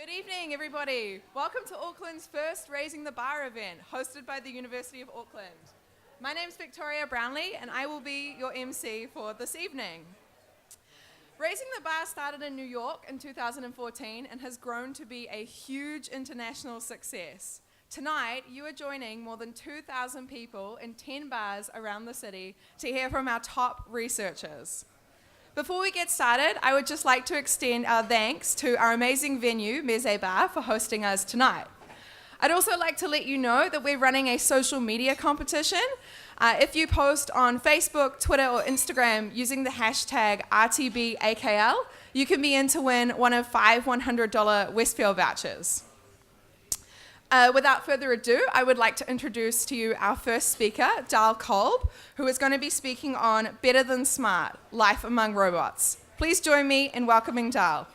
Good evening, everybody. Welcome to Auckland's first Raising the Bar event, hosted by the University of Auckland. My name's Victoria Brownlee, and I will be your MC for this evening. Raising the Bar started in New York in 2014 and has grown to be a huge international success. Tonight, you are joining more than 2,000 people in 10 bars around the city to hear from our top researchers. Before we get started, I would just like to extend our thanks to our amazing venue, Meze Bar, for hosting us tonight. I'd also like to let you know that we're running a social media competition. If you post on Facebook, Twitter, or Instagram using the hashtag RTBAKL, you can be in to win one of 5 $100 Westfield vouchers. Without further ado, I would like to introduce to you our first speaker, Darl Kolb, who is going to be speaking on Better Than Smart, Life Among Robots. Please join me in welcoming Darl.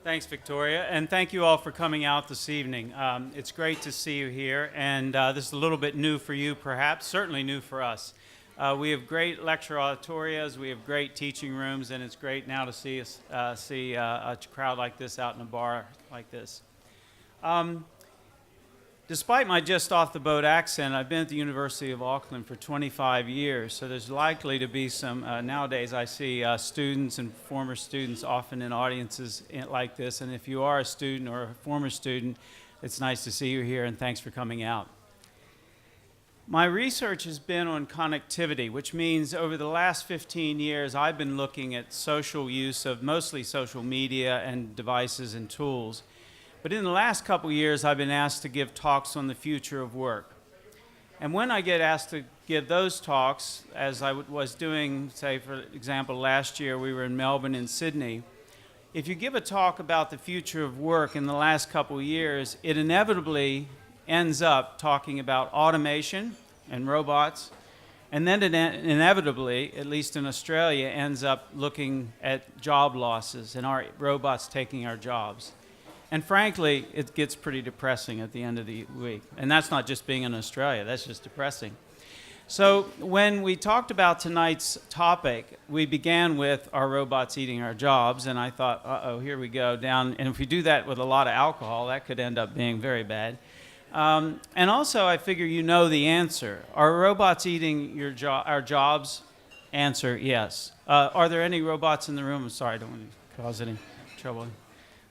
Thanks, Victoria, and thank you all for coming out this evening. It's great to see you here, and this is a little bit new for you, perhaps, certainly new for us. We have great lecture auditorias, we have great teaching rooms, and it's great now to see a crowd like this out in a bar like this. Despite my just off the boat accent, I've been at the University of Auckland for 25 years, so there's likely to be some, nowadays I see students and former students often in audiences like this, and if you are a student or a former student, it's nice to see you here, and thanks for coming out. My research has been on connectivity, which means over the last 15 years, I've been looking at social use of mostly social media and devices and tools. But in the last couple years, I've been asked to give talks on the future of work. And when I get asked to give those talks, as I was doing, say, for example, last year, we were in Melbourne and Sydney. If you give a talk about the future of work in the last couple years, it inevitably ends up talking about automation and robots, and then it inevitably, at least in Australia, ends up looking at job losses and our robots taking our jobs. And frankly, it gets pretty depressing at the end of the week. And that's not just being in Australia, that's just depressing. So when we talked about tonight's topic, we began with our robots eating our jobs, and I thought, uh-oh, here we go down. And if we do that with a lot of alcohol, that could end up being very bad. And also, I figure you know the answer. Are robots eating our jobs? Answer, yes. Are there any robots in the room? I'm sorry, I don't want to cause any trouble.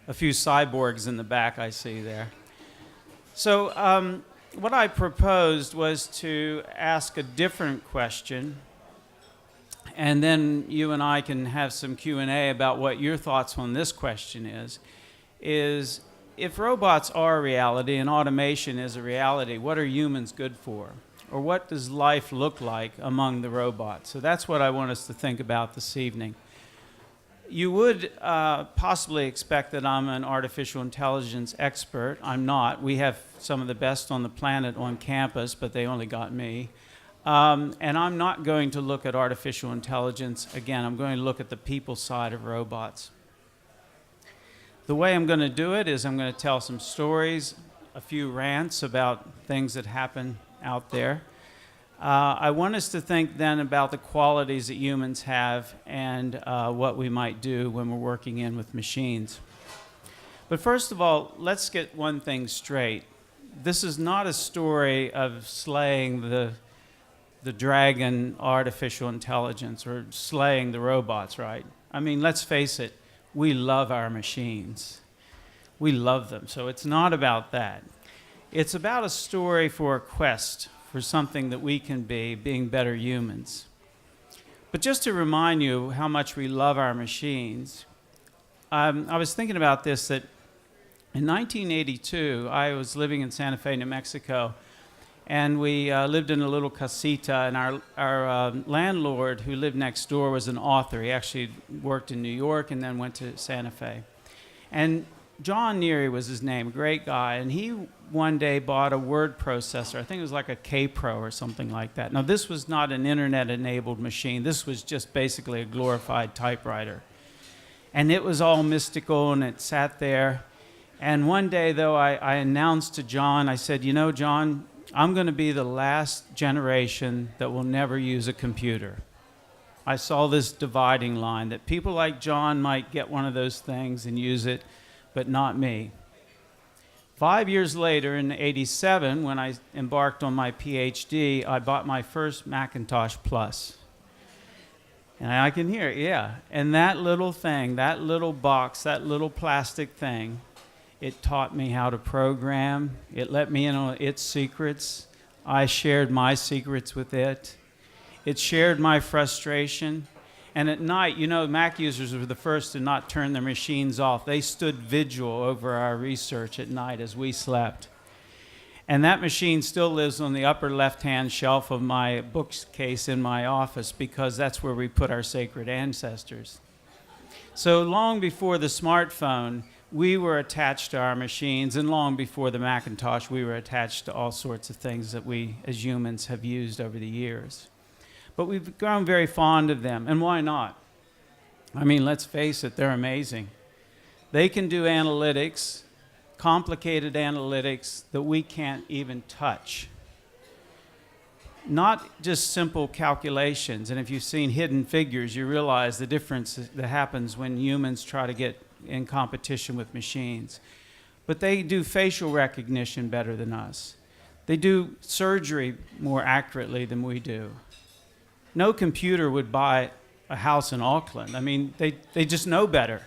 A few cyborgs in the back I see there. So what I proposed was to ask a different question, and then you and I can have some Q&A about what your thoughts on this question is if robots are a reality and automation is a reality, what are humans good for? Or what does life look like among the robots? So that's what I want us to think about this evening. You would possibly expect that I'm an artificial intelligence expert. I'm not. We have some of the best on the planet on campus, but they only got me. And I'm not going to look at artificial intelligence. Again, I'm going to look at the people side of robots. The way I'm going to do it is I'm going to tell some stories, a few rants about things that happen out there. I want us to think then about the qualities that humans have and what we might do when we're working in with machines. But first of all, let's get one thing straight. This is not a story of slaying the dragon artificial intelligence or slaying the robots, right? I mean, let's face it. We love our machines. We love them. So it's not about that. It's about a story for a quest for something that we can be, being better humans. But just to remind you how much we love our machines, I was thinking about this, that in 1982, I was living in Santa Fe, New Mexico, and we lived in a little casita, and our landlord who lived next door was an author. He actually worked in New York and then went to Santa Fe. And John Neary was his name, a great guy, and he one day bought a word processor. I think it was like a K-Pro or something like that. Now, this was not an internet-enabled machine. This was just basically a glorified typewriter. And it was all mystical, and it sat there. And one day, though, I announced to John, I said, you know, John, I'm going to be the last generation that will never use a computer. I saw this dividing line that people like John might get one of those things and use it, but not me. 5 years later, in '87, when I embarked on my PhD, I bought my first Macintosh Plus. And I can hear it, yeah. And that little thing, that little box, that little plastic thing, it taught me how to program. It let me in on its secrets. I shared my secrets with it. It shared my frustration. And at night, you know, Mac users were the first to not turn their machines off. They stood vigil over our research at night as we slept. And that machine still lives on the upper left-hand shelf of my bookcase in my office because that's where we put our sacred ancestors. So long before the smartphone, we were attached to our machines, and long before the Macintosh, we were attached to all sorts of things that we as humans have used over the years. But we've grown very fond of them, and why not? I mean, let's face it, they're amazing. They can do analytics, complicated analytics that we can't even touch. Not just simple calculations, and if you've seen Hidden Figures, you realize the difference that happens when humans try to get in competition with machines. But they do facial recognition better than us. They do surgery more accurately than we do. No computer would buy a house in Auckland. I mean, they just know better.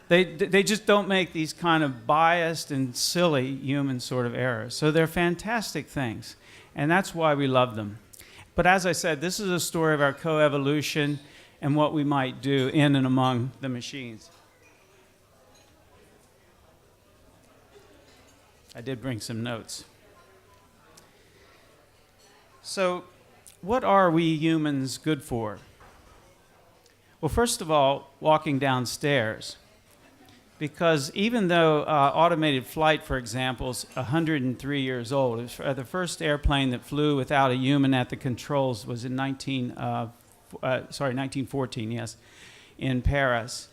They just don't make these kind of biased and silly human sort of errors. So they're fantastic things, and that's why we love them. But as I said, this is a story of our coevolution and what we might do in and among the machines. I did bring some notes. So, what are we humans good for? Well, first of all, walking downstairs. Because even though automated flight, for example, is 103 years old, it was, the first airplane that flew without a human at the controls was in 1914, yes, in Paris.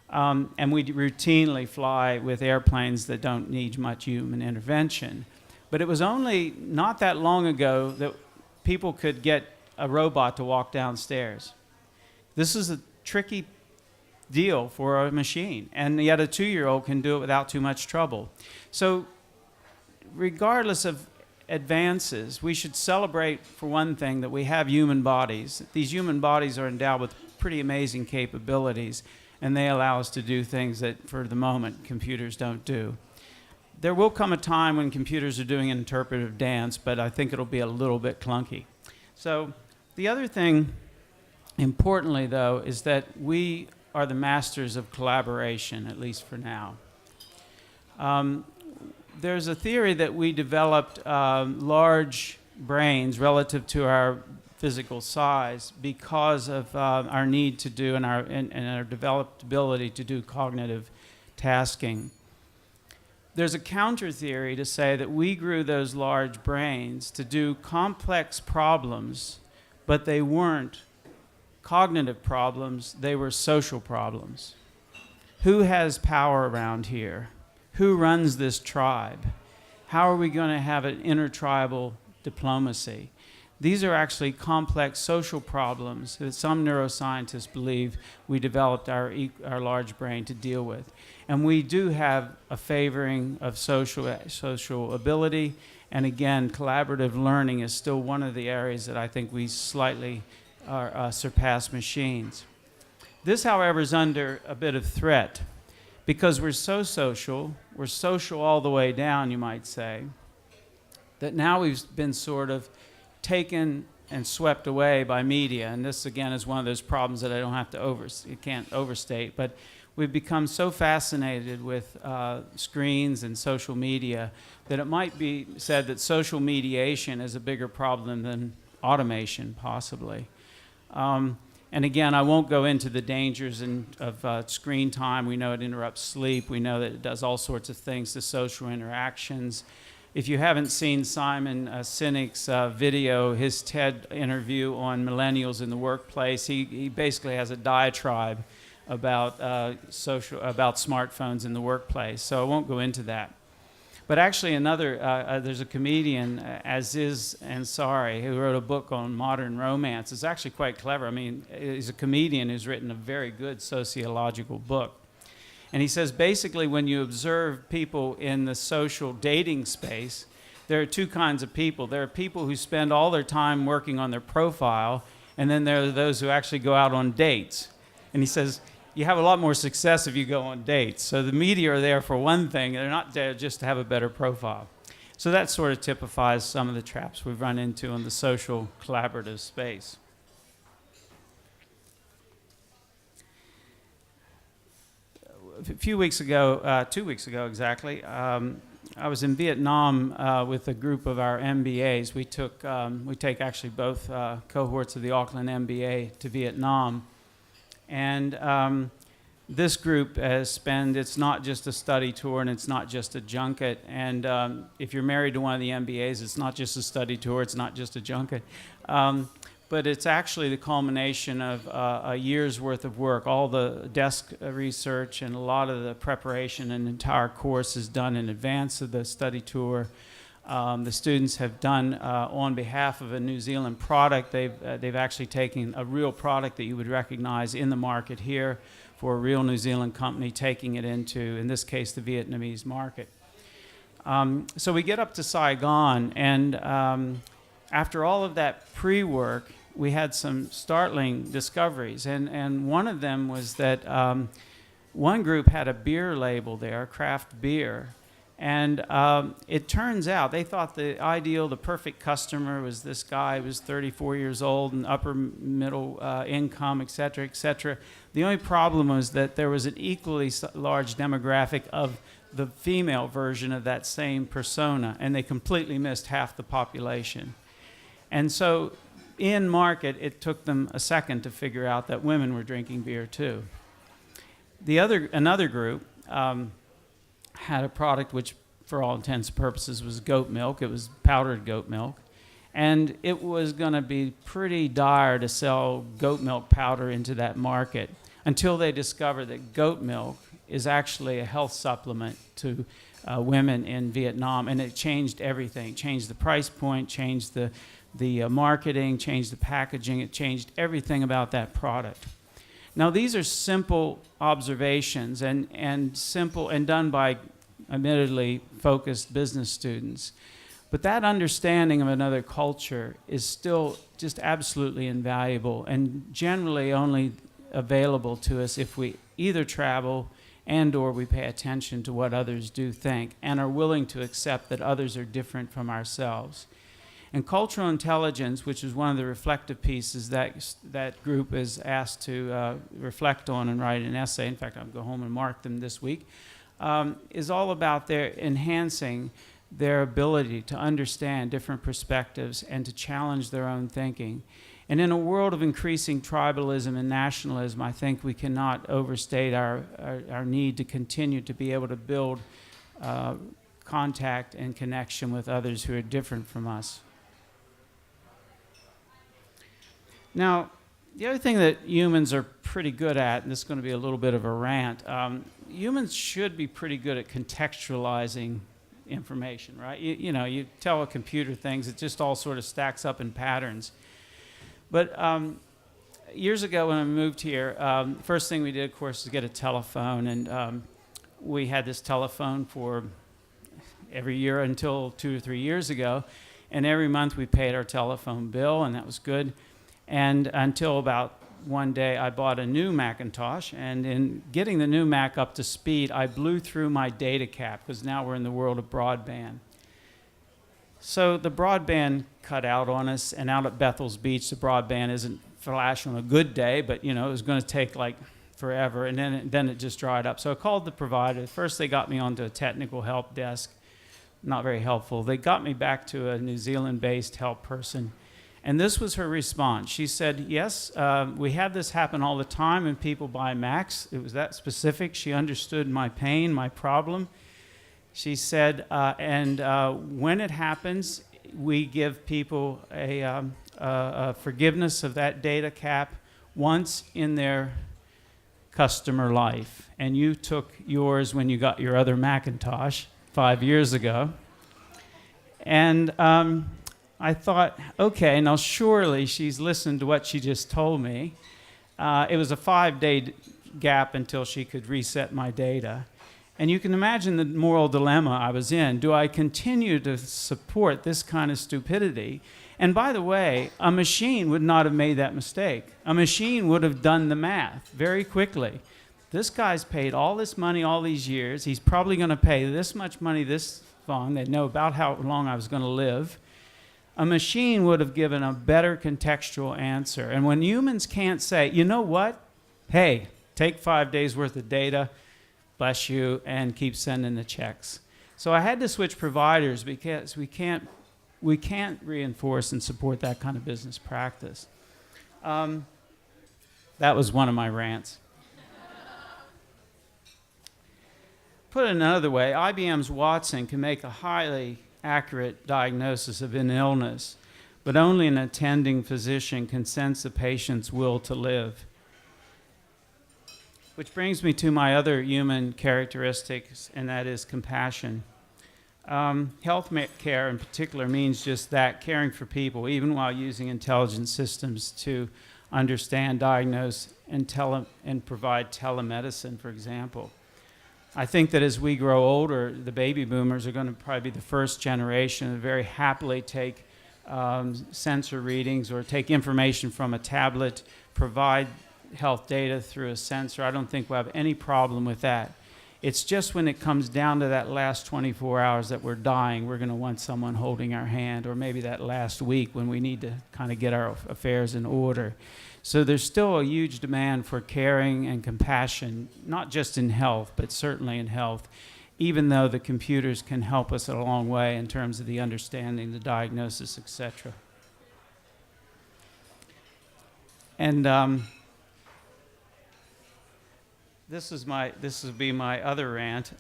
And we routinely fly with airplanes that don't need much human intervention. But it was only not that long ago that people could get a robot to walk downstairs. This is a tricky deal for a machine, and yet a 2-year-old can do it without too much trouble. So regardless of advances, we should celebrate, for one thing, that we have human bodies. These human bodies are endowed with pretty amazing capabilities, and they allow us to do things that, for the moment, computers don't do. There will come a time when computers are doing interpretive dance, but I think it'll be a little bit clunky. So the other thing, importantly, though, is that we are the masters of collaboration, at least for now. There's a theory that we developed large brains relative to our physical size because of our need to do and our developed ability to do cognitive tasking. There's a counter theory to say that we grew those large brains to do complex problems, but they weren't cognitive problems, they were social problems. Who has power around here? Who runs this tribe? How are we going to have an intertribal diplomacy? These are actually complex social problems that some neuroscientists believe we developed our large brain to deal with. And we do have a favoring of social ability, and again, collaborative learning is still one of the areas that I think we slightly surpass machines. This, however, is under a bit of threat because we're so social, we're social all the way down, you might say, that now we've been sort of taken and swept away by media. And this, again, is one of those problems that I don't have to can't overstate, but we've become so fascinated with screens and social media that it might be said that social mediation is a bigger problem than automation, possibly. And again, I won't go into the dangers of screen time. We know it interrupts sleep. We know that it does all sorts of things to social interactions. If you haven't seen Simon Sinek's video, his TED interview on millennials in the workplace, he basically has a diatribe about smartphones in the workplace. So I won't go into that. But actually there's a comedian, Aziz Ansari, who wrote a book on modern romance. It's actually quite clever. I mean, he's a comedian who's written a very good sociological book. And he says basically when you observe people in the social dating space, there are two kinds of people. There are people who spend all their time working on their profile, and then there are those who actually go out on dates. And he says, you have a lot more success if you go on dates. So the media are there for one thing. They're not there just to have a better profile. So that sort of typifies some of the traps we've run into in the social collaborative space. A few weeks ago, 2 weeks ago exactly, I was in Vietnam with a group of our MBAs. We take actually both cohorts of the Auckland MBA to Vietnam. And this group it's not just a study tour and it's not just a junket. And if you're married to one of the MBAs, it's not just a study tour, it's not just a junket. But it's actually the culmination of a year's worth of work. All the desk research and a lot of the preparation and entire course is done in advance of the study tour. The students have done on behalf of a New Zealand product. They've actually taken a real product that you would recognize in the market here for a real New Zealand company, taking it into, in this case, the Vietnamese market. So we get up to Saigon, and after all of that pre-work, we had some startling discoveries. And one of them was that one group had a beer label there, craft beer. And it turns out they thought the perfect customer was this guy who was 34 years old and upper middle income, et cetera, et cetera. The only problem was that there was an equally large demographic of the female version of that same persona, and they completely missed half the population. And so in market, it took them a second to figure out that women were drinking beer too. Another group had a product which, for all intents and purposes, was goat milk. It was powdered goat milk. And it was going to be pretty dire to sell goat milk powder into that market until they discovered that goat milk is actually a health supplement to women in Vietnam. And it changed everything. It changed the price point, changed the marketing, changed the packaging. It changed everything about that product. Now, these are simple observations and simple and done by admittedly focused business students. But that understanding of another culture is still just absolutely invaluable and generally only available to us if we either travel and or we pay attention to what others do think and are willing to accept that others are different from ourselves. And cultural intelligence, which is one of the reflective pieces that group is asked to reflect on and write an essay, in fact, I'll go home and mark them this week, is all about their enhancing their ability to understand different perspectives and to challenge their own thinking. And in a world of increasing tribalism and nationalism, I think we cannot overstate our need to continue to be able to build contact and connection with others who are different from us. Now, the other thing that humans are pretty good at, and this is going to be a little bit of a rant, humans should be pretty good at contextualizing information, right? You tell a computer things, it just all sort of stacks up in patterns. But years ago when I moved here, first thing we did, of course, is get a telephone, and we had this telephone for every year until 2 or 3 years ago, and every month we paid our telephone bill, and that was good. And until about one day I bought a new Macintosh, and in getting the new Mac up to speed, I blew through my data cap, because now we're in the world of broadband. So the broadband cut out on us, and out at Bethel's Beach, the broadband isn't flash on a good day, but it was going to take like forever, and then it just dried up. So I called the provider. First they got me onto a technical help desk, not very helpful. They got me back to a New Zealand-based help person. And this was her response. She said, yes, we have this happen all the time when people buy Macs. It was that specific. She understood my pain, my problem. She said, when it happens, we give people a forgiveness of that data cap once in their customer life. And you took yours when you got your other Macintosh. 5 years ago. And I thought, okay, now surely she's listened to what she just told me. It was a 5-day gap until she could reset my data. And you can imagine the moral dilemma I was in. Do I continue to support this kind of stupidity? And by the way, a machine would not have made that mistake. A machine would have done the math very quickly. This guy's paid all this money all these years. He's probably going to pay this much money this long. They know about how long I was going to live. A machine would have given a better contextual answer. And when humans can't say, you know what? Hey, take 5 days worth of data, bless you, and keep sending the checks. So I had to switch providers because we can't reinforce and support that kind of business practice. That was one of my rants. Put it another way, IBM's Watson can make a highly accurate diagnosis of an illness, but only an attending physician can sense the patient's will to live. Which brings me to my other human characteristics, and that is compassion. Health care in particular means just that, caring for people, even while using intelligent systems to understand, diagnose, and provide telemedicine, for example. I think that as we grow older, the baby boomers are going to probably be the first generation to very happily take sensor readings or take information from a tablet, provide health data through a sensor. I don't think we'll have any problem with that. It's just when it comes down to that last 24 hours that we're dying, we're going to want someone holding our hand, or maybe that last week when we need to kind of get our affairs in order. So there's still a huge demand for caring and compassion, not just in health, but certainly in health, even though the computers can help us a long way in terms of the understanding, the diagnosis, etc. And this would be my other rant.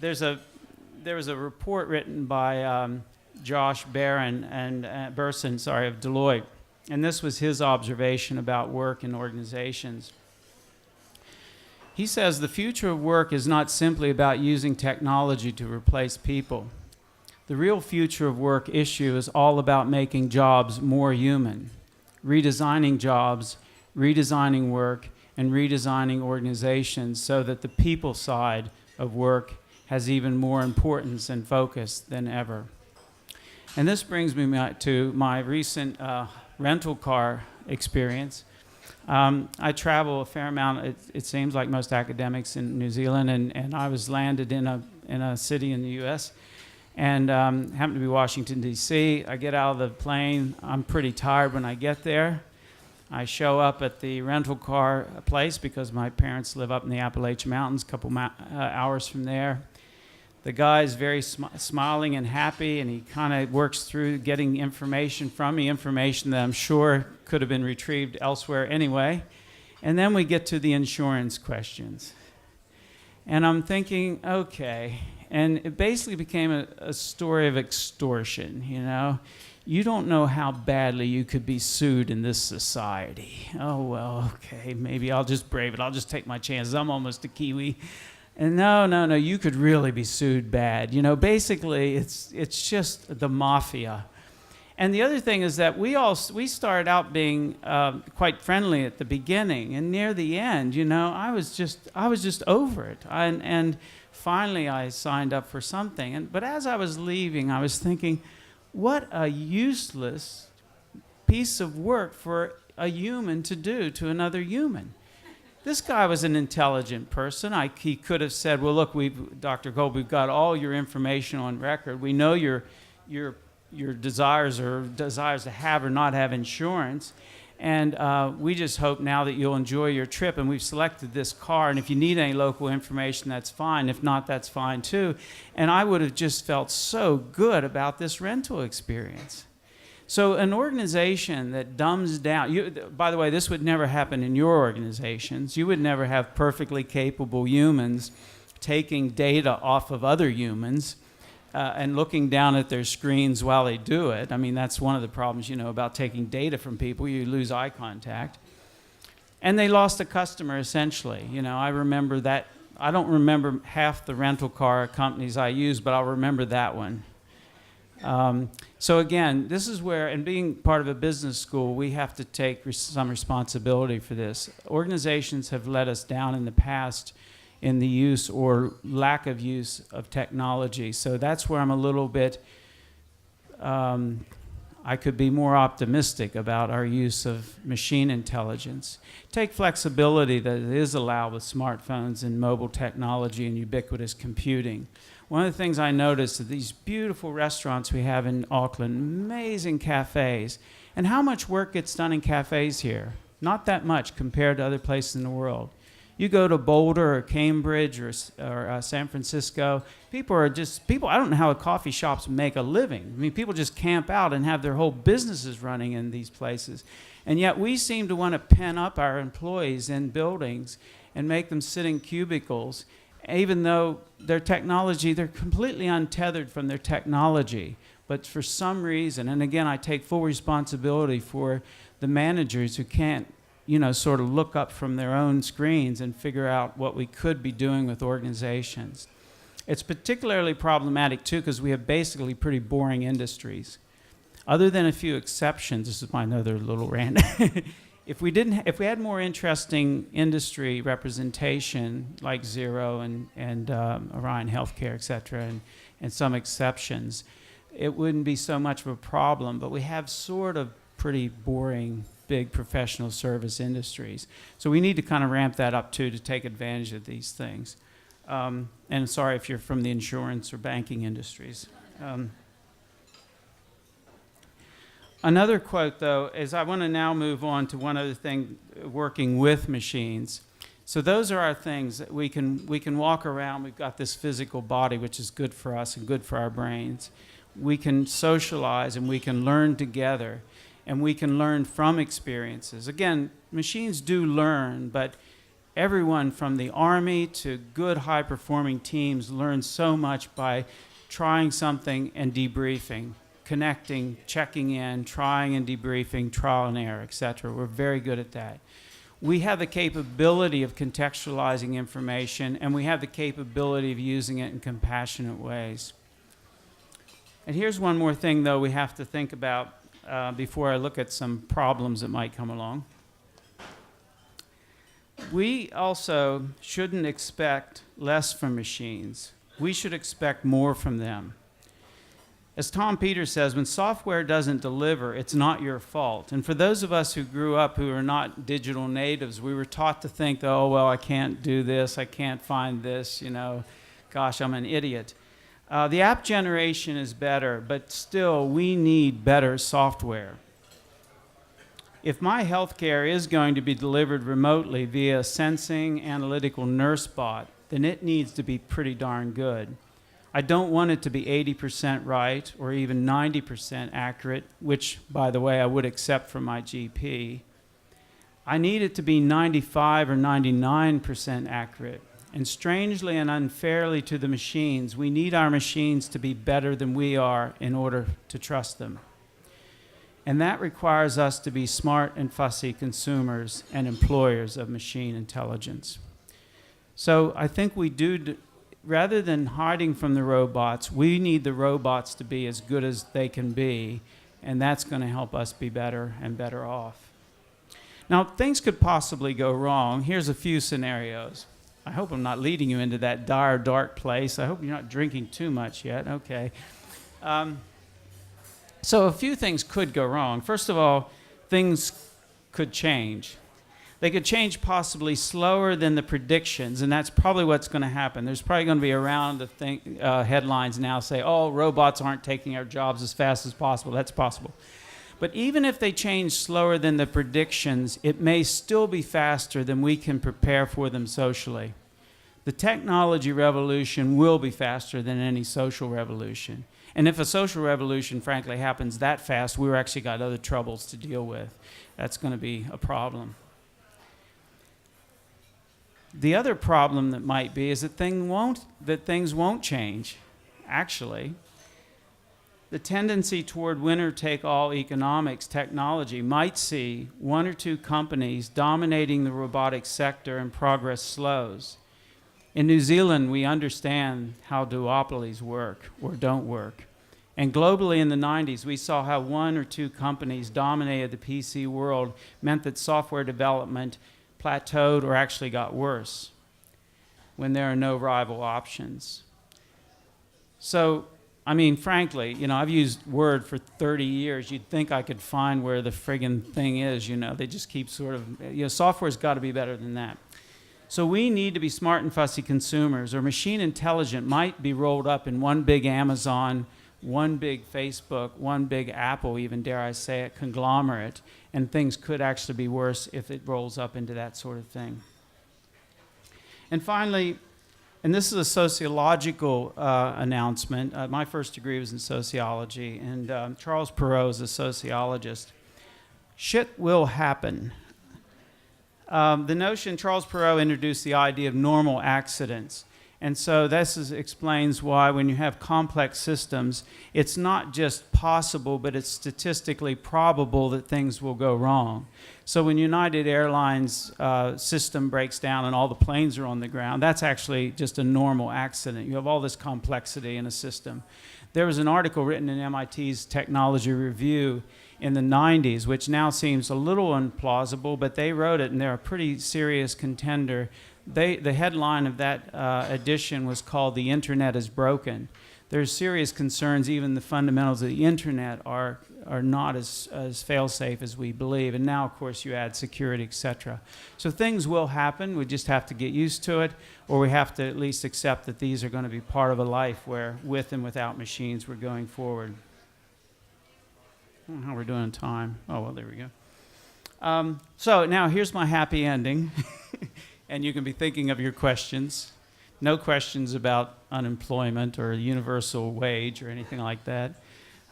There was a report written by Josh Barron and Burson, of Deloitte, and this was his observation about work in organizations. He says the future of work is not simply about using technology to replace people. The real future of work issue is all about making jobs more human, redesigning jobs, redesigning work, and redesigning organizations so that the people side of work has even more importance and focus than ever. And this brings me to my recent rental car experience. I travel a fair amount, it seems like most academics in New Zealand, and I was landed in a city in the US, and happened to be Washington, D.C. I get out of the plane, I'm pretty tired when I get there. I show up at the rental car place because my parents live up in the Appalachian Mountains, a couple hours from there. The guy's very smiling and happy, and he kind of works through getting information from me, information that I'm sure could have been retrieved elsewhere anyway. And then we get to the insurance questions. And I'm thinking, okay. And it basically became a story of extortion, you know. You don't know how badly you could be sued in this society. Oh, well, okay, maybe I'll just brave it. I'll just take my chances. I'm almost a Kiwi. And no, you could really be sued bad. You know, basically, it's just the mafia. And the other thing is that we started out being quite friendly at the beginning, and near the end, you know, I was just over it. And finally, I signed up for something. But as I was leaving, I was thinking, what a useless piece of work for a human to do to another human. This guy was an intelligent person. He could have said, well, look, Dr. Kolb, we've got all your information on record. We know your desires to have or not have insurance. And we just hope now that you'll enjoy your trip. And we've selected this car. And if you need any local information, that's fine. If not, that's fine too. And I would have just felt so good about this rental experience. So an organization that dumbs down, by the way, this would never happen in your organizations. You would never have perfectly capable humans taking data off of other humans and looking down at their screens while they do it. I mean, that's one of the problems, you know, about taking data from people. You lose eye contact. And they lost a customer, essentially. You know, I remember that I don't remember half the rental car companies I use, but I'll remember that one. So again, this is where, and being part of a business school, we have to take some responsibility for this. Organizations have let us down in the past in the use or lack of use of technology. So that's where I'm a little bit, I could be more optimistic about our use of machine intelligence. Take flexibility that is allowed with smartphones and mobile technology and ubiquitous computing. One of the things I noticed is these beautiful restaurants we have in Auckland, amazing cafes, and how much work gets done in cafes here? Not that much compared to other places in the world. You go to Boulder or Cambridge or San Francisco, people, I don't know how coffee shops make a living. I mean, people just camp out and have their whole businesses running in these places. And yet we seem to want to pen up our employees in buildings and make them sit in cubicles, even though their technology, they're completely untethered from their technology. But for some reason, and again, I take full responsibility for the managers who can't, sort of look up from their own screens and figure out what we could be doing with organizations. It's particularly problematic, too, because we have basically pretty boring industries. Other than a few exceptions, this is my another little rant. If we had more interesting industry representation, like Xero and Orion Healthcare, et cetera, and some exceptions, it wouldn't be so much of a problem. But we have sort of pretty boring, big professional service industries. So we need to kind of ramp that up, too, to take advantage of these things. And sorry if you're from the insurance or banking industries. Another quote, though, is I want to now move on to one other thing, working with machines. So those are our things that we can walk around. We've got this physical body, which is good for us and good for our brains. We can socialize and we can learn together, and we can learn from experiences. Again, machines do learn, but everyone from the Army to good high-performing teams learns so much by trying something and debriefing, connecting, checking in, trying and debriefing, trial and error, etc. We're very good at that. We have the capability of contextualizing information, and we have the capability of using it in compassionate ways. And here's one more thing, though, we have to think about before I look at some problems that might come along. We also shouldn't expect less from machines. We should expect more from them. As Tom Peters says, when software doesn't deliver, it's not your fault. And for those of us who grew up who are not digital natives, we were taught to think, oh, well, I can't do this, I can't find this, gosh, I'm an idiot. The app generation is better, but still, we need better software. If my healthcare is going to be delivered remotely via sensing analytical nurse bot, then it needs to be pretty darn good. I don't want it to be 80% right or even 90% accurate, which, by the way, I would accept from my GP. I need it to be 95 or 99% accurate. And strangely and unfairly to the machines, we need our machines to be better than we are in order to trust them. And that requires us to be smart and fussy consumers and employers of machine intelligence. So I think we do, rather than hiding from the robots, we need the robots to be as good as they can be, and that's going to help us be better and better off. Now, things could possibly go wrong. Here's a few scenarios. I hope I'm not leading you into that dire, dark place. I hope you're not drinking too much yet. Okay. So a few things could go wrong. First of all, things could change. They could change possibly slower than the predictions, and that's probably what's going to happen. There's probably going to be a round of headlines now say, oh, robots aren't taking our jobs as fast as possible. That's possible. But even if they change slower than the predictions, it may still be faster than we can prepare for them socially. The technology revolution will be faster than any social revolution. And if a social revolution, frankly, happens that fast, we've actually got other troubles to deal with. That's going to be a problem. The other problem that might be is that things won't change, actually. The tendency toward winner-take-all economics technology might see one or two companies dominating the robotics sector and progress slows. In New Zealand, we understand how duopolies work or don't work. And globally in the 90s, we saw how one or two companies dominated the PC world, meant that software development plateaued or actually got worse when there are no rival options. So, I mean, frankly, you know, I've used Word for 30 years. You'd think I could find where the friggin' thing is, you know. They just keep sort of, you know, software's got to be better than that. So we need to be smart and fussy consumers, or machine intelligent might be rolled up in one big Amazon, one big Facebook, one big Apple, even dare I say it, conglomerate, and things could actually be worse if it rolls up into that sort of thing. And finally, and this is a sociological announcement. My first degree was in sociology, and Charles Perrault is a sociologist. Shit will happen. The notion, Charles Perrault introduced the idea of normal accidents. And so explains why when you have complex systems, it's not just possible, but it's statistically probable that things will go wrong. So when United Airlines system breaks down and all the planes are on the ground, that's actually just a normal accident. You have all this complexity in a system. There was an article written in MIT's Technology Review in the 90s, which now seems a little implausible, but they wrote it, and they're a pretty serious contender. The headline of that edition was called "The Internet is Broken." There's serious concerns. Even the fundamentals of the Internet are not as fail-safe as we believe. And now, of course, you add security, etc. So things will happen. We just have to get used to it, or we have to at least accept that these are going to be part of a life where, with and without machines, we're going forward. I don't know how we're doing in time. Oh, well, there we go. So now here's my happy ending. And you can be thinking of your questions. No questions about unemployment or universal wage or anything like that.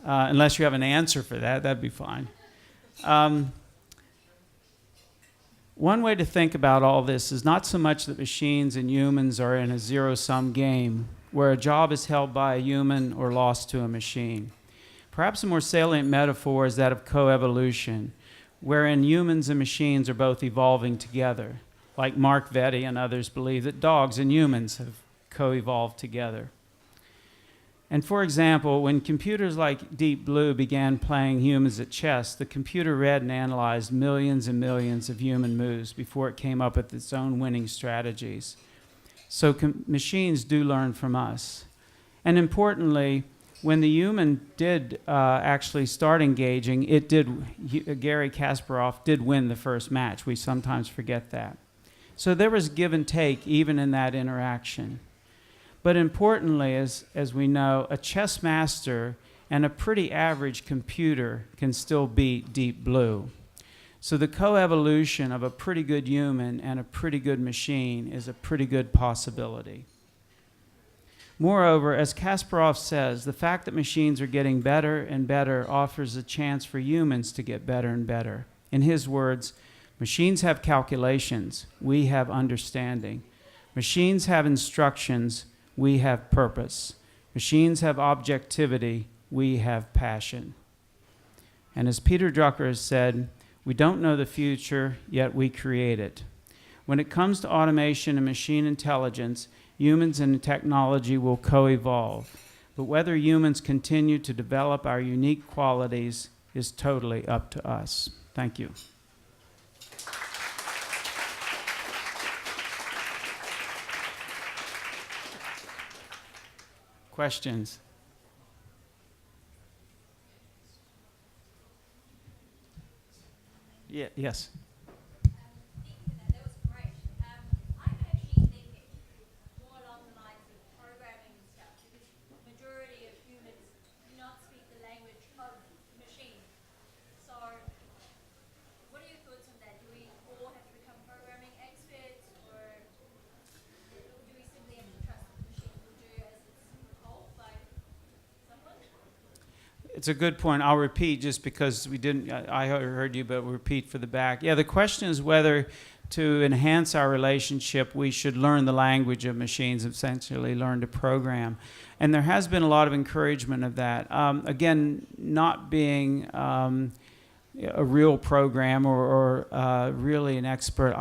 Unless you have an answer for that, that'd be fine. One way to think about all this is not so much that machines and humans are in a zero-sum game where a job is held by a human or lost to a machine. Perhaps a more salient metaphor is that of coevolution, wherein humans and machines are both evolving together. Like Mark Vetty and others believe that dogs and humans have co-evolved together. And for example, when computers like Deep Blue began playing humans at chess, the computer read and analyzed millions and millions of human moves before it came up with its own winning strategies. So machines do learn from us. And importantly, when the human did actually start engaging, Garry Kasparov did win the first match. We sometimes forget that. So there was give and take even in that interaction. But importantly, as we know, a chess master and a pretty average computer can still beat Deep Blue. So the coevolution of a pretty good human and a pretty good machine is a pretty good possibility. Moreover, as Kasparov says, the fact that machines are getting better and better offers a chance for humans to get better and better. In his words, machines have calculations, we have understanding. Machines have instructions, we have purpose. Machines have objectivity, we have passion. And as Peter Drucker has said, we don't know the future, yet we create it. When it comes to automation and machine intelligence, humans and technology will co-evolve. But whether humans continue to develop our unique qualities is totally up to us. Thank you. Questions? Yeah, yes. That was great. I'm actually thinking more along the lines of programming and stuff, because the majority of humans do not speak the language of machines. So, what are your thoughts on that? Do we all have to become programming experts, or do we simply have to trust that the machine will do as it's told by someone? It's a good point. I'll repeat just because I heard you, but we'll repeat for the back. Yeah, the question is whether to enhance our relationship, we should learn the language of machines, essentially learn to program. And there has been a lot of encouragement of that. Again, not being a real programmer or really an expert,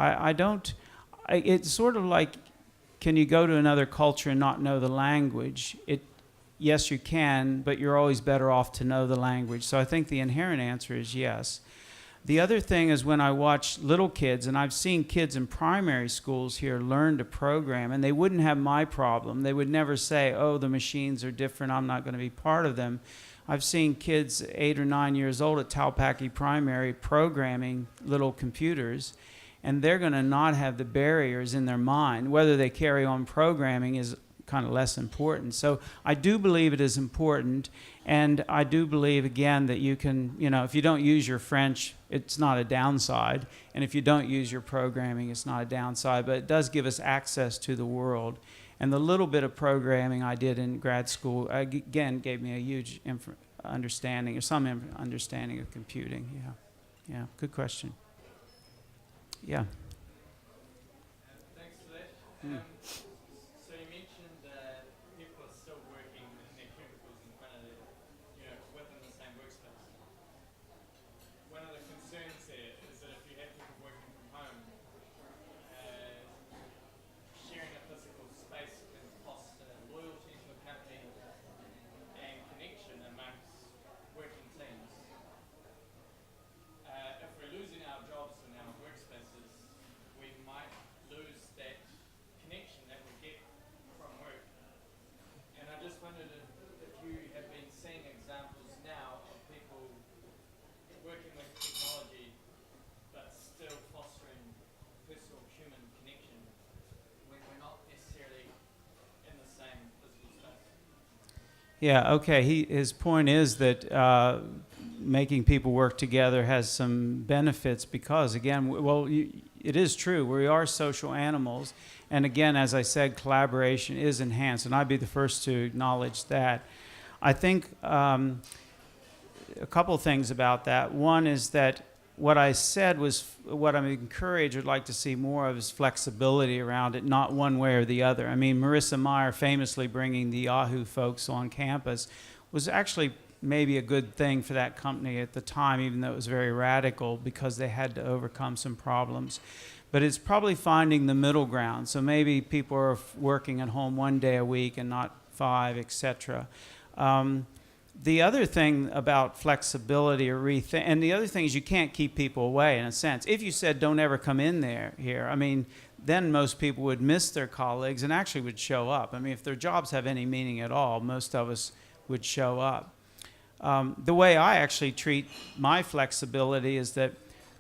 it's sort of like can you go to another culture and not know the language? Yes, you can, but you're always better off to know the language. So I think the inherent answer is yes. The other thing is when I watch little kids, and I've seen kids in primary schools here learn to program, and they wouldn't have my problem. They would never say, oh, the machines are different, I'm not going to be part of them. I've seen kids 8 or 9 years old at Taupaki Primary programming little computers, and they're going to not have the barriers in their mind. Whether they carry on programming is kind of less important. So I do believe it is important, and I do believe, again, that you can, if you don't use your French, it's not a downside, and if you don't use your programming, it's not a downside, but it does give us access to the world. And the little bit of programming I did in grad school, again, gave me a huge understanding, or some understanding of computing. Yeah, good question. Yeah. Thanks for that. So you mentioned that people are still working in their cubicles in front of within the same workspace. One of the concerns there is that if you have people working from home, sharing a physical space can foster loyalty to the company and connection amongst working teams. If we're losing our jobs and our workspaces, we might lose that connection that we get from work. And I just wondered if you have been seeing examples now of people working with technology but still fostering personal human connection when we're not necessarily in the same physical space. Yeah, okay. His point is that making people work together has some benefits because, again, it is true. We are social animals. And again, as I said, collaboration is enhanced. And I'd be the first to acknowledge that. I think a couple of things about that. One is that what I said was what I'm encouraged would like to see more of is flexibility around it, not one way or the other. I mean, Marissa Meyer famously bringing the Yahoo folks on campus was actually maybe a good thing for that company at the time, even though it was very radical because they had to overcome some problems. But it's probably finding the middle ground. So maybe people are working at home 1 day a week and not 5, etc. The other thing about flexibility and the other thing is you can't keep people away in a sense. If you said don't ever come in here, I mean, then most people would miss their colleagues and actually would show up. I mean, if their jobs have any meaning at all, most of us would show up. The way I actually treat my flexibility is that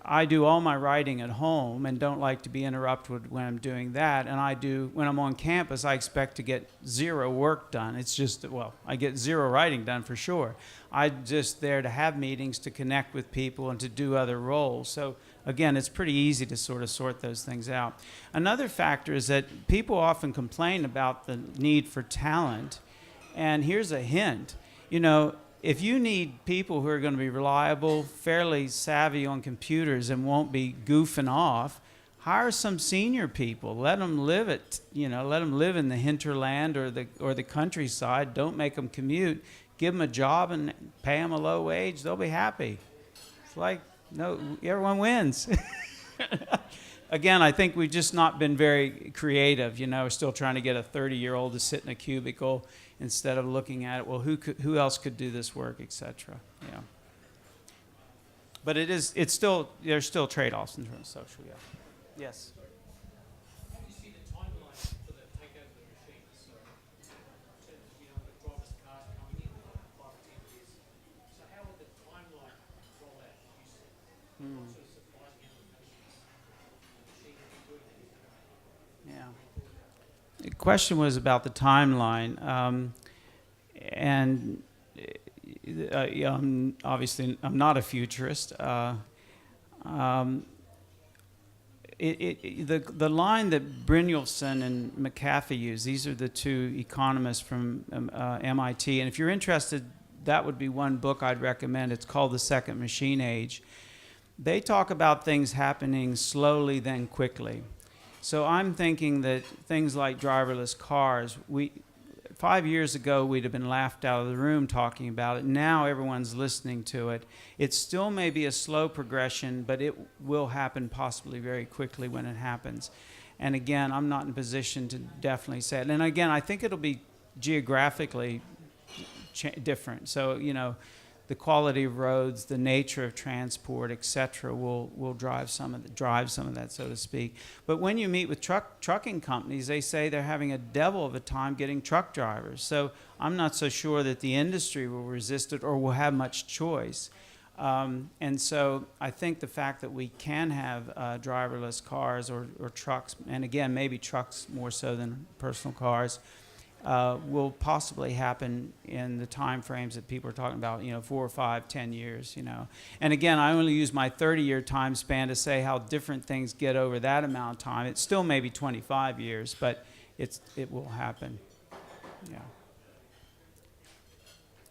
I do all my writing at home and don't like to be interrupted when I'm doing that. And when I'm on campus, I expect to get 0 work done. It's just, I get 0 writing done for sure. I'm just there to have meetings, to connect with people, and to do other roles. So again, it's pretty easy to sort of sort those things out. Another factor is that people often complain about the need for talent. And here's a hint. If you need people who are going to be reliable, fairly savvy on computers and won't be goofing off, hire some senior people. Let them live let them live in the hinterland or the countryside. Don't make them commute. Give them a job and pay them a low wage. They'll be happy. It's like, everyone wins. Again, I think we've just not been very creative. We're still trying to get a 30-year-old to sit in a cubicle instead of looking at it, who else could do this work, etc. Yeah. But there's still trade-offs in terms of social, yeah. Yes. How do you see the timeline for the takeover of the machines? So, in terms of, the driverless cars coming in 5 or 10 years. So how would the timeline roll out, you see? What sort of supplies and implications the machine will be doing that? Yeah. The question was about the timeline, and obviously I'm not a futurist. The line that Brynjolfsson and McAfee use, these are the 2 economists from MIT, and if you're interested, that would be one book I'd recommend. It's called The Second Machine Age. They talk about things happening slowly then quickly. So I'm thinking that things like driverless cars, 5 years ago we'd have been laughed out of the room talking about it. Now everyone's listening to it. It still may be a slow progression, but it will happen possibly very quickly when it happens. And again, I'm not in a position to definitely say it. And again, I think it'll be geographically different. So, the quality of roads, the nature of transport, et cetera, will drive some of that, so to speak. But when you meet with trucking companies, they say they're having a devil of a time getting truck drivers. So I'm not so sure that the industry will resist it or will have much choice. And so I think the fact that we can have driverless cars or trucks, and again, maybe trucks more so than personal cars, will possibly happen in the time frames that people are talking about, 4 or 5, 10 years, And again, I only use my 30-year time span to say how different things get over that amount of time. It's still maybe 25 years, but it will happen. Yeah.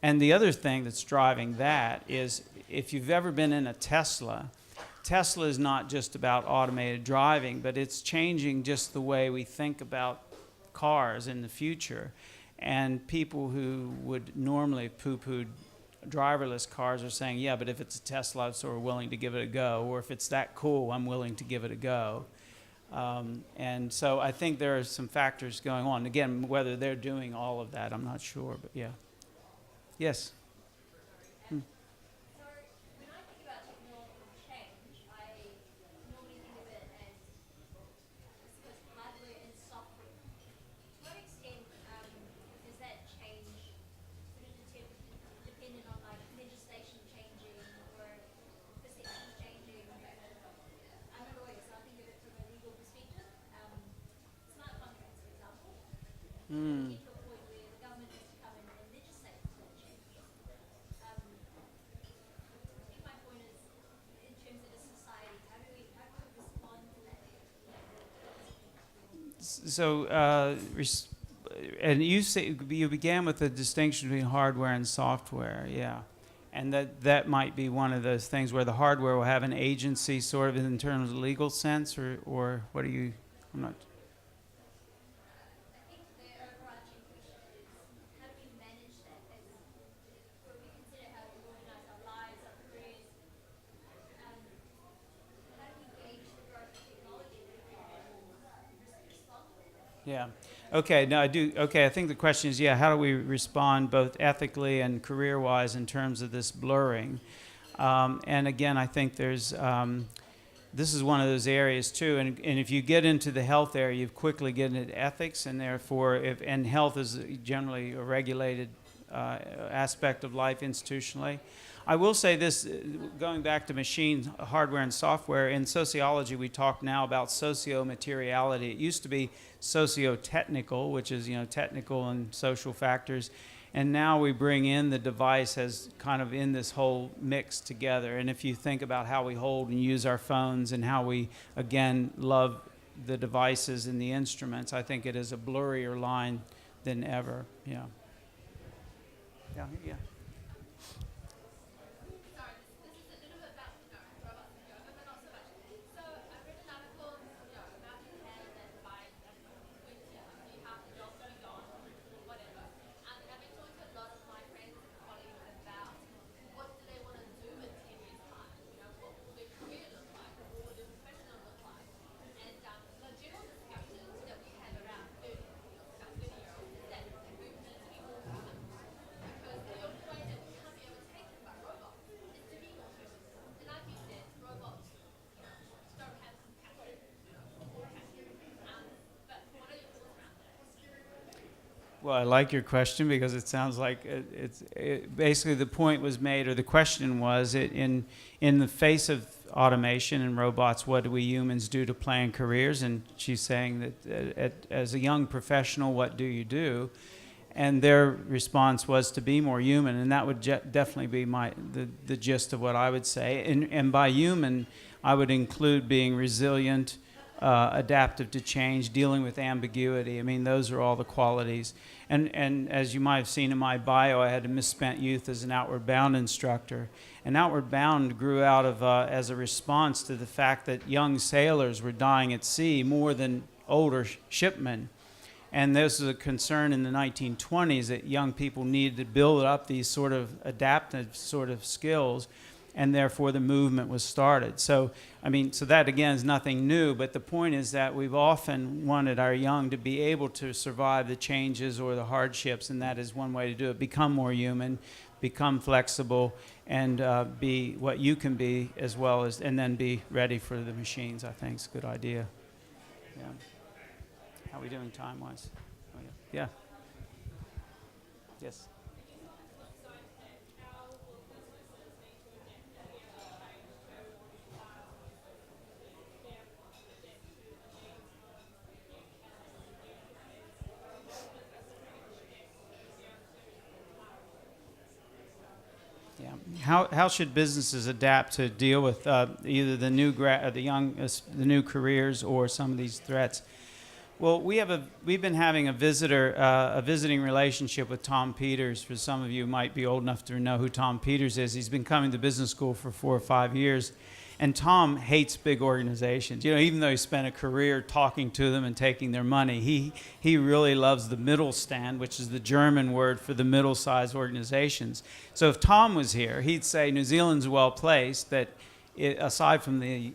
And the other thing that's driving that is, if you've ever been in a Tesla is not just about automated driving, but it's changing just the way we think about cars in the future. And people who would normally poo-poo driverless cars are saying, yeah, but if it's a Tesla, I'm sort of willing to give it a go. Or if it's that cool, I'm willing to give it a go. And so I think there are some factors going on. Again, whether they're doing all of that, I'm not sure, but yeah. Yes? So when I think about technological change, I normally think of it as, I suppose, hardware and software. To what extent does that change sort of dependent on like legislation changing or perceptions changing? I'm a lawyer, so I think of it from a legal perspective. Smart contracts, for example, get to a point where the government has to come in and legislate for that change. I think my point is, in terms of a society, how do we respond to that? So, and you began with the distinction between hardware and software, yeah. And that might be one of those things where the hardware will have an agency sort of in terms of legal sense, or what do you, I'm not... I think the overarching question is, how do we manage that as when we consider how we organize our lives, our careers, how do we gauge the growth of technology that we can respond to it? Yeah. Okay. No, I do. Okay. I think the question is, yeah, how do we respond both ethically and career-wise in terms of this blurring? And again, I think there's this is one of those areas too. And if you get into the health area, you quickly get into ethics, and therefore, and health is generally a regulated aspect of life institutionally. I will say this, going back to machine hardware and software, in sociology we talk now about socio-materiality. It used to be socio-technical, which is technical and social factors, and now we bring in the device as kind of in this whole mix together. And if you think about how we hold and use our phones and how we, again, love the devices and the instruments, I think it is a blurrier line than ever. Yeah. Yeah. Yeah. Sorry, this is a little bit about robots and yoga, but not so much. So I read an article, about Japan that by 2050, half the jobs will be gone, or whatever. And I've been talking to a lot of my friends and colleagues about what do they want to do in 10 years' time. What will their career look like? What will their profession look like? And the general discussions that we have around 30-year-olds is that we need to be more human. Because the only way that we can't be overtaken by robots is to be more human. And like you said, robots don't have compassion or passion. But what are your thoughts around that? Well, I like your question because it sounds like basically the point was made, or the question was, in the face of automation and robots, what do we humans do to plan careers? And she's saying that as a young professional, what do you do? And their response was to be more human, and that would definitely be the gist of what I would say. And by human, I would include being resilient, adaptive to change, dealing with ambiguity. I mean, those are all the qualities. And as you might have seen in my bio, I had a misspent youth as an Outward Bound instructor. And Outward Bound grew out of as a response to the fact that young sailors were dying at sea more than older shipmen. And this was a concern in the 1920s that young people needed to build up these sort of adaptive sort of skills. and therefore the movement was started. So, I mean, so that again is nothing new, but the point is that we've often wanted our young to be able to survive the changes or the hardships, and that is one way to do it. Become more human, become flexible, and be what you can be as well as, and then be ready for the machines, I think is a good idea. Yeah. How are we doing time-wise? Oh, yeah. Yes. Yeah. How should businesses adapt to deal with either the new the new careers or some of these threats? Well, we've been having a visiting relationship with Tom Peters. For some of you who might be old enough to know who Tom Peters is, he's been coming to business school for 4 or 5 years. And Tom hates big organizations. You know, even though he spent a career talking to them and taking their money, he really loves the Mittelstand, which is the German word for the middle-sized organizations. So if Tom was here, he'd say New Zealand's well placed, that aside from the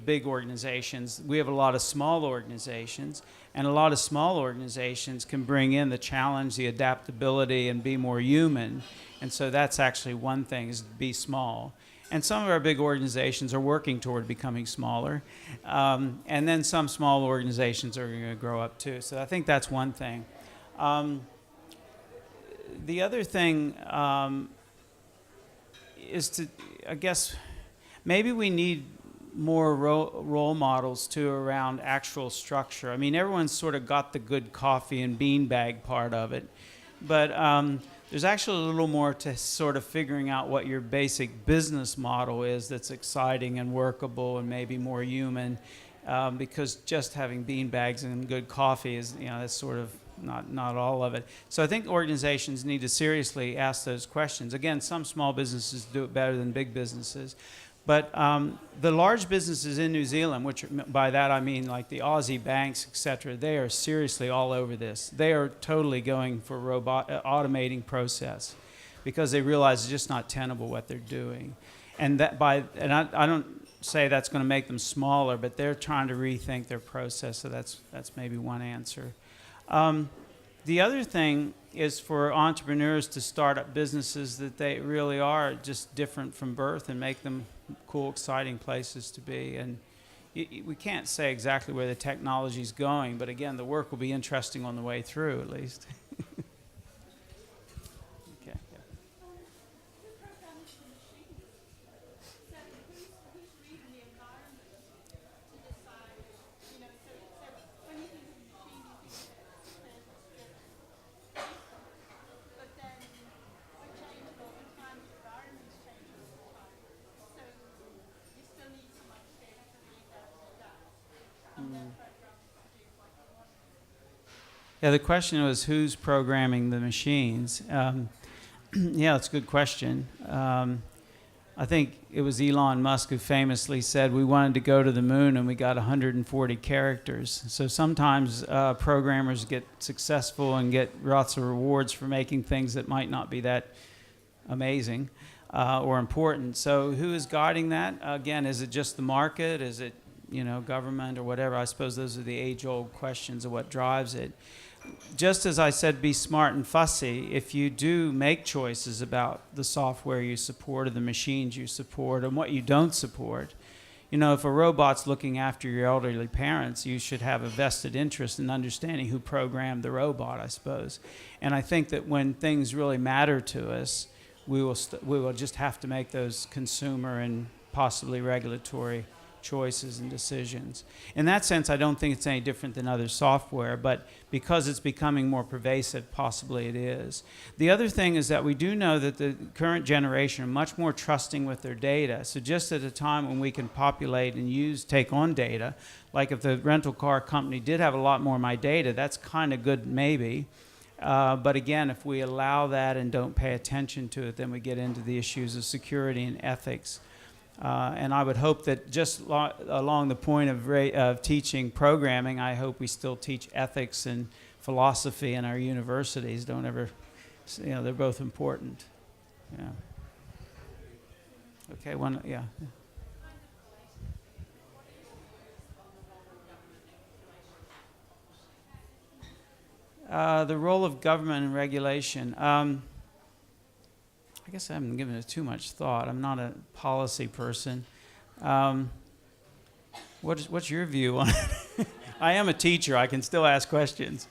big organizations, we have a lot of small organizations, and a lot of small organizations can bring in the challenge, the adaptability, and be more human. And so that's actually one thing, is to be small. And some of our big organizations are working toward becoming smaller. And then some small organizations are going to grow up too. So I think that's one thing. The other thing is to, I guess, maybe we need more role models too around actual structure. I mean, everyone's sort of got the good coffee and beanbag part of it. But there's actually a little more to sort of figuring out what your basic business model is that's exciting and workable and maybe more human, because just having bean bags and good coffee is, that's sort of not all of it. So I think organizations need to seriously ask those questions. Again, some small businesses do it better than big businesses. But the large businesses in New Zealand, which by that I mean like the Aussie banks, et cetera, they are seriously all over this. They are totally going for automating process because they realize it's just not tenable what they're doing. And I don't say that's going to make them smaller, but they're trying to rethink their process. So that's maybe one answer. The other thing is for entrepreneurs to start up businesses that they really are just different from birth and make them cool, exciting places to be. And we can't say exactly where the technology is going, but again, the work will be interesting on the way through, at least. Okay. Yeah. Yeah, the question was who's programming the machines. Yeah, that's a good question. I think it was Elon Musk who famously said we wanted to go to the moon and we got 140 characters. So sometimes programmers get successful and get lots of rewards for making things that might not be that amazing or important. So who is guiding that? Again, is it just the market? Is it government or whatever? I suppose those are the age-old questions of what drives it. Just as I said, be smart and fussy, if you do make choices about the software you support or the machines you support and what you don't support, if a robot's looking after your elderly parents, you should have a vested interest in understanding who programmed the robot, I suppose. And I think that when things really matter to us, we will just have to make those consumer and possibly regulatory choices and decisions. In that sense, I don't think it's any different than other software, but because it's becoming more pervasive, possibly it is. The other thing is that we do know that the current generation are much more trusting with their data. So just at a time when we can populate and take on data, like if the rental car company did have a lot more of my data, that's kind of good maybe. But again, if we allow that and don't pay attention to it, then we get into the issues of security and ethics. And I would hope that just along the point of teaching programming, I hope we still teach ethics and philosophy in our universities. Don't ever, they're both important. Yeah. Okay, one, yeah. The role of government in regulation. I guess I haven't given it too much thought. I'm not a policy person. What's your view on it? I am a teacher. I can still ask questions.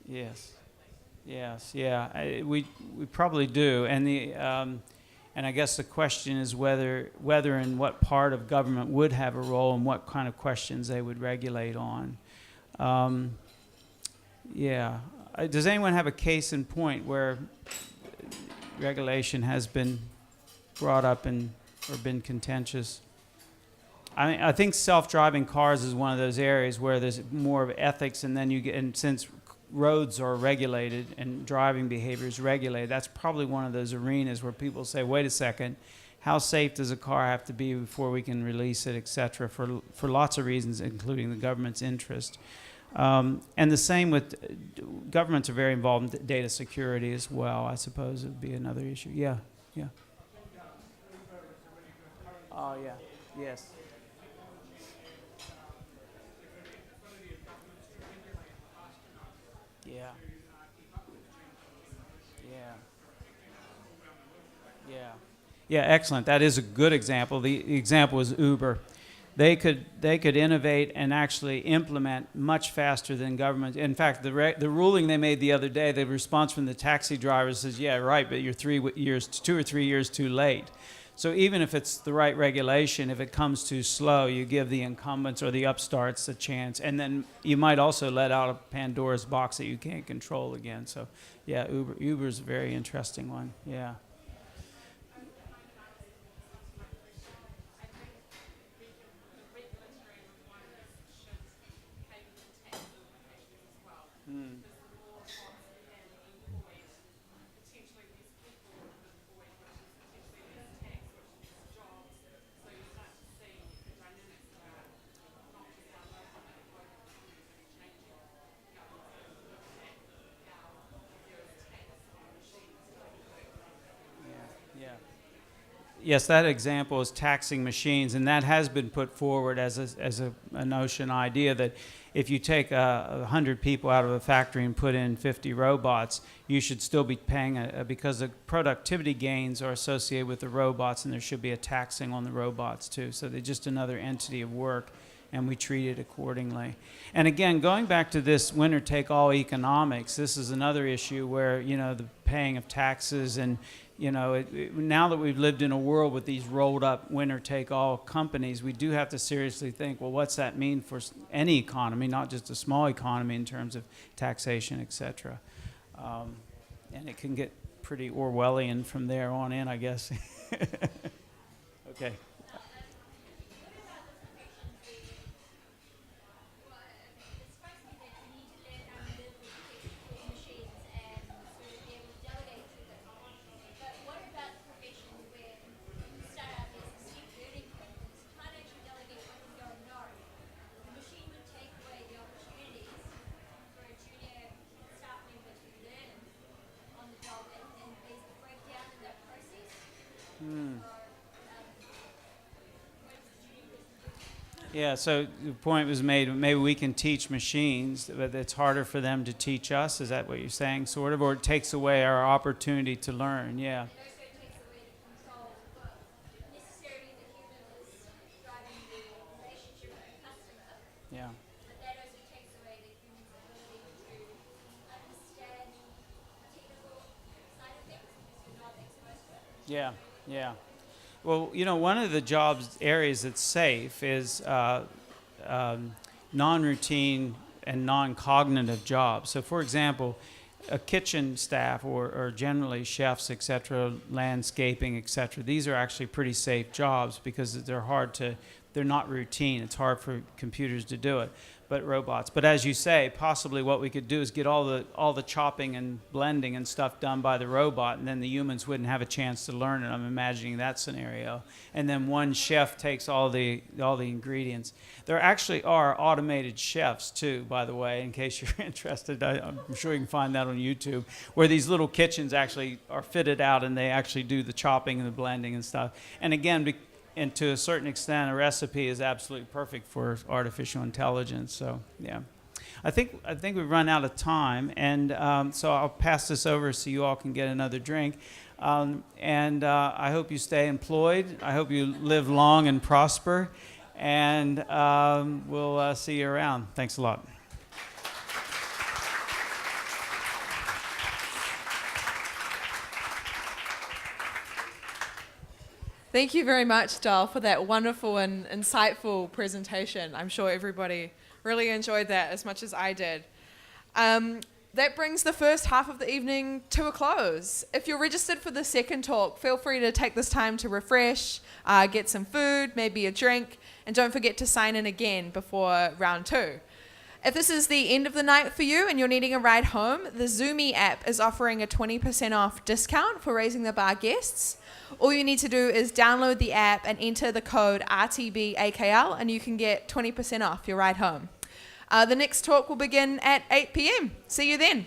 Yes. Yes. Yeah. We probably do, and I guess the question is whether and what part of government would have a role and what kind of questions they would regulate on. Yeah. Does anyone have a case in point where regulation has been brought up or been contentious? I think self-driving cars is one of those areas where there's more of ethics, and then and since roads are regulated and driving behavior is regulated, that's probably one of those arenas where people say, wait a second, how safe does a car have to be before we can release it, et cetera, for lots of reasons, including the government's interest. And the same with governments are very involved in data security as well, I suppose would be another issue. Yeah, yeah. Oh, yeah, yes. Yeah. Yeah. Yeah. Yeah, excellent. That is a good example. The example is Uber. They could innovate and actually implement much faster than government. In fact, the ruling they made the other day, the response from the taxi drivers says, "Yeah, right, but you're 2 or 3 years too late." So even if it's the right regulation, if it comes too slow, you give the incumbents or the upstarts a chance, and then you might also let out a Pandora's box that you can't control again. So, yeah, Uber's a very interesting one. Yeah. Mm. Yeah. Yes, that example is taxing machines, and that has been put forward as a notion idea that if you take 100 people out of a factory and put in 50 robots, you should still be paying because the productivity gains are associated with the robots, and there should be a taxing on the robots too. So they're just another entity of work, and we treat it accordingly. And again, going back to this winner-take-all economics, this is another issue where, the paying of taxes and, now that we've lived in a world with these rolled-up winner-take-all companies, we do have to seriously think, well, what's that mean for any economy, not just a small economy in terms of taxation, et cetera. And it can get pretty Orwellian from there on in, I guess. Okay. Yeah, so the point was made, maybe we can teach machines, but it's harder for them to teach us. Is that what you're saying, sort of? Or it takes away our opportunity to learn, yeah. Yeah. But that also takes away the human's ability to understand the technical side of things because you're not exposed to it. Yeah, yeah. Well, one of the jobs areas that's safe is non-routine and non-cognitive jobs. So, for example, a kitchen staff or generally chefs, et cetera, landscaping, et cetera, these are actually pretty safe jobs because they're they're not routine. It's hard for computers to do it, but robots. But as you say, possibly what we could do is get all the chopping and blending and stuff done by the robot, and then the humans wouldn't have a chance to learn it. I'm imagining that scenario. And then one chef takes all the ingredients. There actually are automated chefs too, by the way, in case you're interested. I'm sure you can find that on YouTube, where these little kitchens actually are fitted out and they actually do the chopping and the blending and stuff. And again, and to a certain extent, a recipe is absolutely perfect for artificial intelligence. So, yeah. I think we've run out of time, and so I'll pass this over so you all can get another drink. And I hope you stay employed. I hope you live long and prosper, and we'll see you around. Thanks a lot. Thank you very much, Darl, for that wonderful and insightful presentation. I'm sure everybody really enjoyed that as much as I did. That brings the first half of the evening to a close. If you're registered for the second talk, feel free to take this time to refresh, get some food, maybe a drink, and don't forget to sign in again before round 2. If this is the end of the night for you and you're needing a ride home, the Zoomy app is offering a 20% off discount for Raising the Bar guests. All you need to do is download the app and enter the code RTBAKL, and you can get 20% off your ride home. The next talk will begin at 8 p.m. See you then.